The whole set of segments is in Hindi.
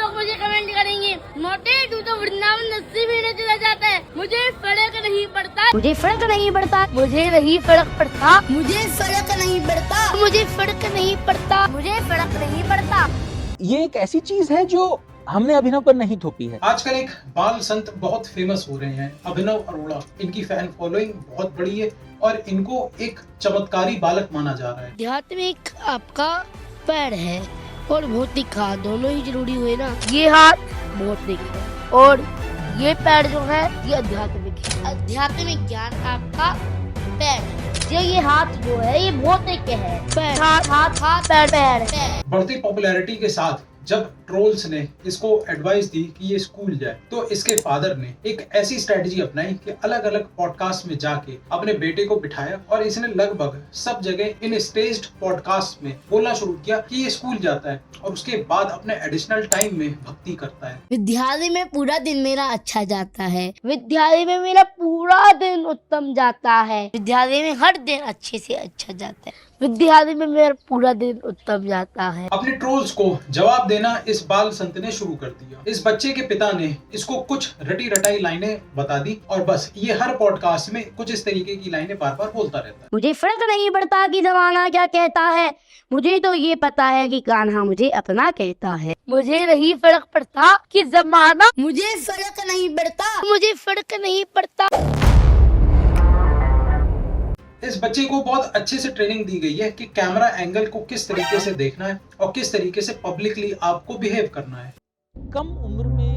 लोग मुझे कमेंट करेंगे, मोटे तू तो वृंदावन लस्सी पीने चला जाता है। मुझे फर्क नहीं पड़ता, मुझे फर्क नहीं पड़ता, मुझे नहीं फर्क पड़ता, मुझे फर्क नहीं पड़ता, मुझे फर्क नहीं पड़ता, मुझे फर्क नहीं पड़ता। ये एक ऐसी चीज है जो हमने अभिनव पर नहीं थोपी है। आजकल एक बाल संत बहुत फेमस हो रहे हैं, अभिनव अरोड़ा। इनकी फैन फॉलोइंग बहुत बड़ी है और इनको एक चमत्कारी बालक माना जा रहा है। अध्यात्म एक आपका पैर है और भौतिक हाथ, दोनों ही जरूरी हुए ना। ये हाथ भौतिक है और ये पैर जो है ये आध्यात्मिक है। आध्यात्मिक ज्ञान आपका पैर है, ये हाथ जो है ये भौतिक है। पैर हाथ हाथ हाथ पैर पैर पैर। बढ़ती पॉपुलैरिटी के साथ जब ट्रोल्स ने इसको एडवाइस दी कि ये स्कूल जाए, तो इसके फादर ने एक ऐसी स्ट्रेटजी अपनाई कि अलग अलग पॉडकास्ट में जाके अपने बेटे को बिठाया और इसने लगभग सब जगह इन स्टेज्ड पॉडकास्ट में बोलना शुरू किया कि ये स्कूल जाता है और उसके बाद अपने एडिशनल टाइम में भक्ति करता है। विद्यालय में पूरा दिन मेरा अच्छा जाता है, विद्यालय में मेरा पूरा दिन उत्तम जाता है, विद्यालय में हर दिन अच्छे से अच्छा जाता है, विद्यालय में मेरा पूरा दिन उत्तम जाता है। अपने ट्रोल्स को जवाब देना इस बाल संत ने शुरू कर दिया। इस बच्चे के पिता ने इसको कुछ रटी रटाई लाइनें बता दी और बस ये हर पॉडकास्ट में कुछ इस तरीके की लाइनें बार बार बोलता रहता है। मुझे फर्क नहीं पड़ता कि जमाना क्या कहता है, मुझे तो ये पता है कि कान्हा मुझे अपना कहता है। मुझे नहीं फर्क पड़ता कि जमाना, मुझे फर्क नहीं पड़ता, मुझे फर्क नहीं पड़ता। इस बच्चे को बहुत अच्छे से ट्रेनिंग दी गई है कि कैमरा एंगल को किस तरीके से देखना है और किस तरीके से पब्लिकली आपको बिहेव करना है। कम उम्र में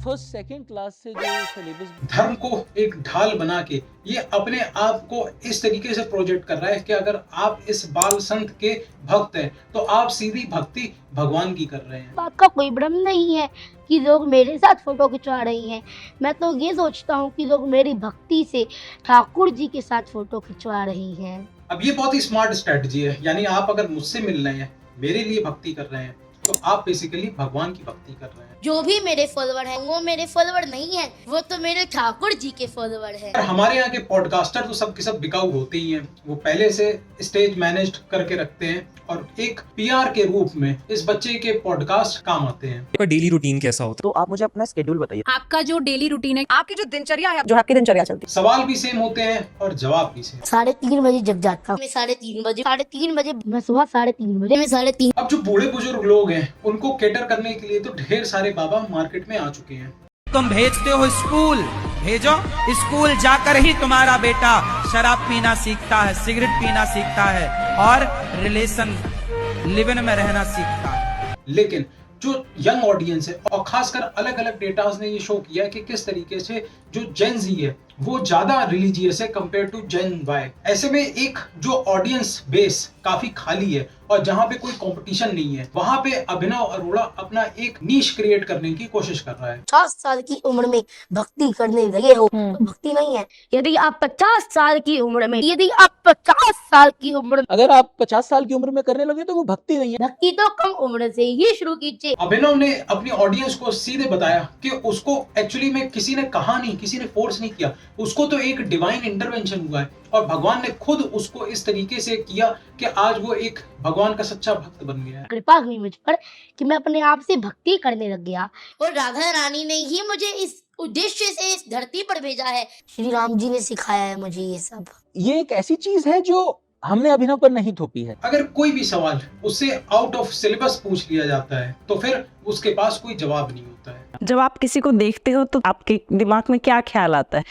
फर्स्ट सेकंड क्लास से जो सिलेबस धर्म को एक ढाल बना के ये अपने आप को इस तरीके से प्रोजेक्ट कर रहा है कि अगर आप इस बाल संत के भक्त हैं तो आप सीधी भक्ति भगवान की कर रहे हैं। बात का कोई भ्रम नहीं है कि लोग मेरे साथ फोटो खिंचवा रही हैं। मैं तो ये सोचता हूँ कि लोग मेरी भक्ति से ठाकुर जी के साथ फोटो खिंचवा रही हैं। अब ये बहुत ही स्मार्ट स्ट्रेटजी है, यानी आप अगर मुझसे मिल रहे हैं, मेरे लिए भक्ति कर रहे हैं, तो आप बेसिकली भगवान की भक्ति कर रहे हैं। जो भी मेरे फॉलोवर हैं वो मेरे फॉलोवर नहीं हैं, वो तो मेरे ठाकुर जी के फॉलोवर हैं। और हमारे यहाँ के पॉडकास्टर तो सब के सब बिकाऊ होते ही हैं। वो पहले से स्टेज मैनेज करके रखते हैं और एक पीआर के रूप में इस बच्चे के पॉडकास्ट काम आते हैं। आपका डेली रूटीन कैसा होता तो आप मुझे अपना स्केड्यूल बताइए। आपका जो डेली रूटीन है, आपकी जो दिनचर्या है, जो आपकी दिनचर्या चलती है। सवाल भी सेम होते हैं और जवाब भी सेम। 3:30 बजे जग जाता हूँ मैं, 3:30 बजे, 3:30 बजे मैं सुबह 3:30 बजे मैं 3:30। अब जो बूढ़े बुजुर्ग लोग हैं उनको केटर करने के लिए तो ढेर सारे बाबा मार्केट में आ चुके हैं। तुम भेजते हो स्कूल, भेजो। स्कूल जाकर ही तुम्हारा बेटा शराब पीना सीखता है, सिगरेट पीना सीखता है और रिलेशन लिविंग में रहना सीखता है। लेकिन जो यंग ऑडियंस है और खासकर अलग अलग डेटास ने ये शो किया है कि किस तरीके से जो जेन जी है वो ज्यादा रिलीजियस है कंपेयर टू जेन वाई। ऐसे में एक जो ऑडियंस बेस काफी खाली है और जहाँ पे कोई कंपटीशन नहीं है, वहाँ पे अभिनव अरोड़ा अपना एक नीश क्रिएट करने की कोशिश कर रहा है। 50 साल की उम्र में भक्ति करने लगे हो तो भक्ति नहीं है। यदि आप 50 साल की उम्र में, यदि आप 50 साल की उम्र में, अगर आप 50 साल की उम्र में करने लगे तो वो भक्ति नहीं है। भक्ति तो कम उम्र से ही शुरू कीजिए। अभिनव ने अपनी ऑडियंस को सीधे बताया कि उसको एक्चुअली में किसी ने कहा नहीं, किसी ने फोर्स नहीं किया, उसको तो एक डिवाइन इंटरवेंशन हुआ है और भगवान ने खुद उसको इस तरीके से किया कि आज वो एक भगवान का सच्चा भक्त बन गया है। कृपा हुई मुझ पर कि मैं अपने आप से भक्ति करने लग गया और राधा रानी ने ही मुझे इस उद्देश्य से इस धरती पर भेजा है। श्री राम जी ने सिखाया है मुझे ये सब। ये एक ऐसी चीज है जो हमने अभिनव पर नहीं थोपी है। अगर कोई भी सवाल उससे आउट ऑफ सिलेबस पूछ लिया जाता है तो फिर उसके पास कोई जवाब नहीं होता है। जब आप किसी को देखते हो तो आपके दिमाग में क्या ख्याल आता है?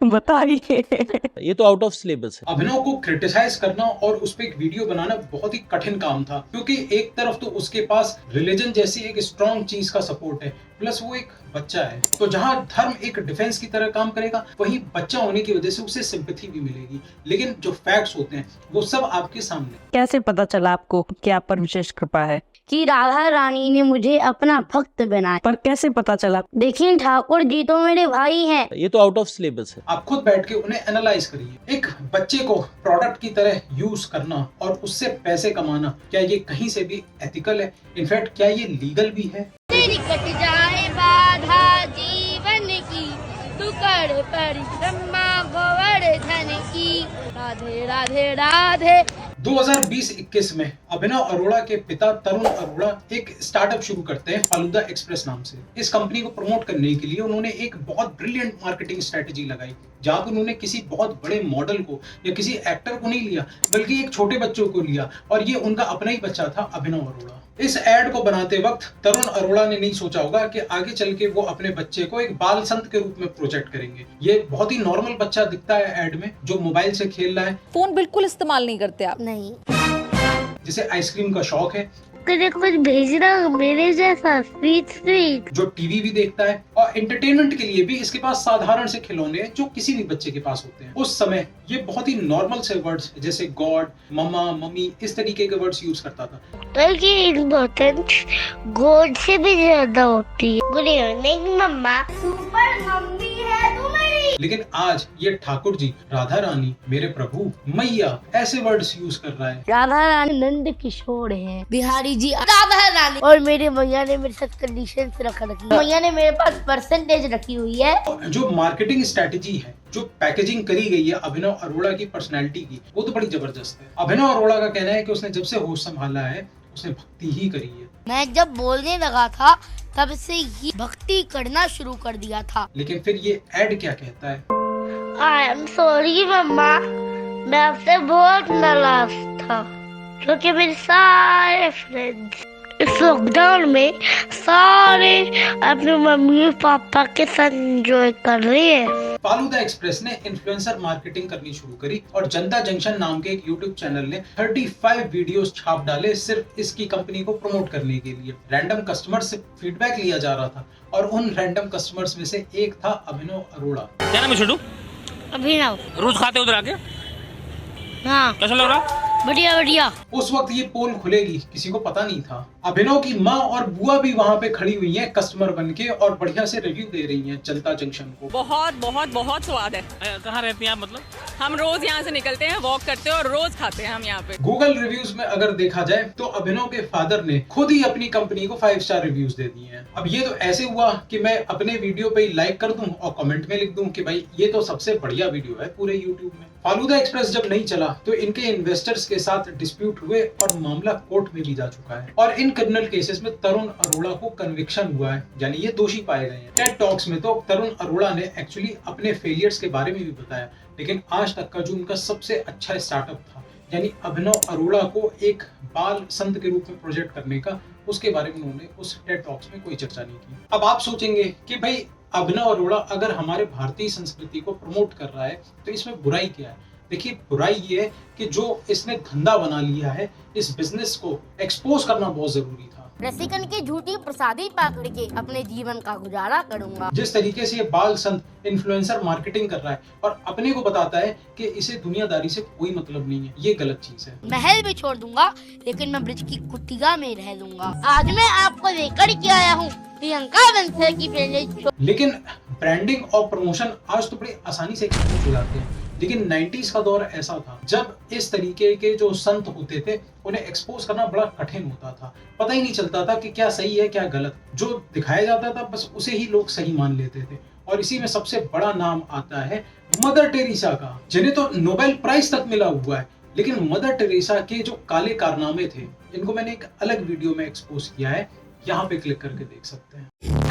बताइए। ये तो आउट ऑफ सिलेबस है। अभिनव को क्रिटिसाइज करना और उस पर एक वीडियो बनाना बहुत ही कठिन काम था, क्योंकि एक तरफ तो उसके पास रिलीजन जैसी एक स्ट्रॉन्ग चीज का सपोर्ट है, प्लस वो एक बच्चा है। तो जहां धर्म एक डिफेंस की तरह काम करेगा, वहीं बच्चा होने की वजह से उसे सिंपैथी भी मिलेगी। लेकिन जो फैक्ट्स होते हैं वो सब आपके सामने। कैसे पता चला आपको कि आप पर विशेष कृपा है? कि राधा रानी ने मुझे अपना भक्त बनाया। पर कैसे पता चला? देखिए ठाकुर जी तो मेरे भाई हैं। ये तो आउट ऑफ सिलेबस है। आप खुद बैठ के उन्हें एनालाइज करिए। एक बच्चे को प्रोडक्ट की तरह यूज करना और उससे पैसे कमाना, क्या ये कहीं से भी एथिकल है? इनफैक्ट क्या ये लीगल भी है? तेरी कट जाए बाधा जीवन की, तू कर परिक्रमा गोवर्धन की। राधे राधे राधे। 2020-21 में अभिनव अरोड़ा के पिता तरुण अरोड़ा एक स्टार्टअप शुरू करते हैं फालूदा एक्सप्रेस नाम से। इस कंपनी को प्रमोट करने के लिए उन्होंने एक बहुत ब्रिलियंट मार्केटिंग स्ट्रेटेजी लगाई, जहां पर उन्होंने किसी बहुत बड़े मॉडल को या किसी एक्टर को नहीं लिया, बल्कि एक छोटे बच्चों को लिया, और ये उनका अपना ही बच्चा था, अभिनव अरोड़ा। इस एड को बनाते वक्त तरुण अरोड़ा ने नहीं सोचा होगा कि आगे चल के वो अपने बच्चे को एक बाल संत के रूप में प्रोजेक्ट करेंगे। ये बहुत ही नॉर्मल बच्चा दिखता है एड में, जो मोबाइल से खेल रहा है। फोन बिल्कुल इस्तेमाल नहीं करते आप? नहीं। जिसे आइसक्रीम का शौक है, कुछ भेजना मेरे जैसा स्वीट। जो टीवी भी देखता है, और एंटरटेनमेंट के लिए भी इसके पास साधारण से खिलौने हैं जो किसी भी बच्चे के पास होते हैं। उस समय ये बहुत ही नॉर्मल से वर्ड्स जैसे गॉड, मम्मा, मम्मी, इस तरीके के वर्ड्स यूज करता था। बल्कि इम्पोर्टेंस गॉड से भी ज्यादा होती है। गुड इवनिंग मम्मा, सुपर मम्मी है तू मेरी। लेकिन आज ये ठाकुर जी, राधा रानी, मेरे प्रभु, मैया, ऐसे वर्ड्स यूज कर रहा है। राधा रानी नंद किशोर है, बिहारी जी राधा रानी, और मेरे मैया ने मेरे साथ कंडीशन रखा रखी है। मैया ने मेरे पास परसेंटेज रखी हुई है। जो मार्केटिंग स्ट्रेटेजी है, जो पैकेजिंग करी गई है अभिनव अरोड़ा की पर्सनैलिटी की, वो तो बड़ी जबरदस्त है। अभिनव अरोड़ा का कहना है कि उसने जब से होश संभाला है, उसने भक्ति ही करी है। मैं जब बोलने लगा था तब से ही भक्ति करना शुरू कर दिया था। लेकिन फिर ये एड क्या कहता है? आई एम सॉरी मम्मा, मैं आपसे बहुत नाराज था, क्योंकि मेरे सारे फ्रेंड्स इस लॉकडाउन में सारे अपने मम्मी पापा के साथ एंजॉय कर रहे हैं। फालूदा एक्सप्रेस ने इन्फ्लुएंसर मार्केटिंग करनी शुरू करी, और जनता जंक्शन नाम के एक यूट्यूब चैनल ने 35 वीडियोस छाप डाले सिर्फ इसकी कंपनी को प्रमोट करने के लिए। रैंडम कस्टमर्स से फीडबैक लिया जा रहा था, और उन रैंडम कस्टमर्स में से एक था अभिनव अरोड़ा। क्या नाम है छोटू? अभिनव। रोज खाते हो उधर आके? हाँ, कैसा लग रहा? बढ़िया बढ़िया। उस वक्त ये पोल खुलेगी किसी को पता नहीं था। अभिनव की माँ और बुआ भी वहाँ पे खड़ी हुई हैं कस्टमर बनके, और बढ़िया से रिव्यू दे रही हैं जनता जंक्शन को। बहुत बहुत बहुत स्वाद है। कहाँ रहती हैं आप? मतलब हम रोज यहाँ से निकलते हैं, वॉक करते हैं और रोज खाते हैं हम यहाँ पे। गूगल रिव्यूज में अगर देखा जाए तो अभिनव के फादर ने खुद ही अपनी कंपनी को 5 स्टार रिव्यूज दे दिए हैं। अब ये तो ऐसे हुआ कि मैं अपने वीडियो पे लाइक कर दूं और कमेंट में लिख दूं कि भाई ये तो सबसे बढ़िया वीडियो है पूरे यूट्यूब में। फालूदा एक्सप्रेस जब नहीं चला तो इनके इन्वेस्टर्स के साथ डिस्प्यूट हुए, और मामला कोर्ट में भी जा चुका है, और इन क्रिमिनल केसेस में तरुण अरोड़ा को कन्विक्शन हुआ है, यानी ये दोषी पाए गए हैं। टेड टॉक्स में तो तरुण अरोड़ा ने एक्चुअली अपने फेलियर्स के बारे में भी बताया, लेकिन आज तक का जो उनका सबसे अच्छा स्टार्टअप था, यानी अभिनव अरोड़ा को एक बाल संत के रूप में प्रोजेक्ट करने का, उसके बारे में उन्होंने उस टेड टॉक्स में कोई चर्चा नहीं की। अब आप सोचेंगे कि भाई अभिनव अरोड़ा अगर हमारे भारतीय संस्कृति को प्रमोट कर रहा है तो इसमें बुराई क्या है? देखिए, बुराई ये है कि जो इसने धंधा बना लिया है, इस बिजनेस को एक्सपोज करना बहुत जरूरी था। रसिकन की झूठी प्रसादी पकड़ के अपने जीवन का गुजारा करूंगा। जिस तरीके से ये बाल संत इन्फ्लुएंसर मार्केटिंग कर रहा है और अपने को बताता है कि इसे दुनियादारी से कोई मतलब नहीं है, ये गलत चीज है। महल भी छोड़ दूंगा, लेकिन मैं ब्रिज की कुटिया में रह लूंगा। आज मैं आपको लेकर के आया हूँ प्रियंका बंसल की प्लेलिस्ट। लेकिन ब्रांडिंग और प्रमोशन आज तो बड़ी आसानी से एक्सपोज हो जाते हैं, लेकिन 90s का दौर ऐसा था जब इस तरीके के जो संत होते थे उन्हें एक्सपोज करना बड़ा कठिन होता था। पता ही नहीं चलता था कि क्या सही है क्या गलत। जो दिखाया जाता था बस उसे ही लोग सही मान लेते थे, और इसी में सबसे बड़ा नाम आता है मदर टेरेसा का, जिन्हें तो नोबेल प्राइज तक मिला हुआ है। लेकिन मदर टेरेसा के जो काले कारनामे थे, इनको मैंने एक अलग वीडियो में एक्सपोज किया है, यहाँ पे क्लिक करके देख सकते हैं।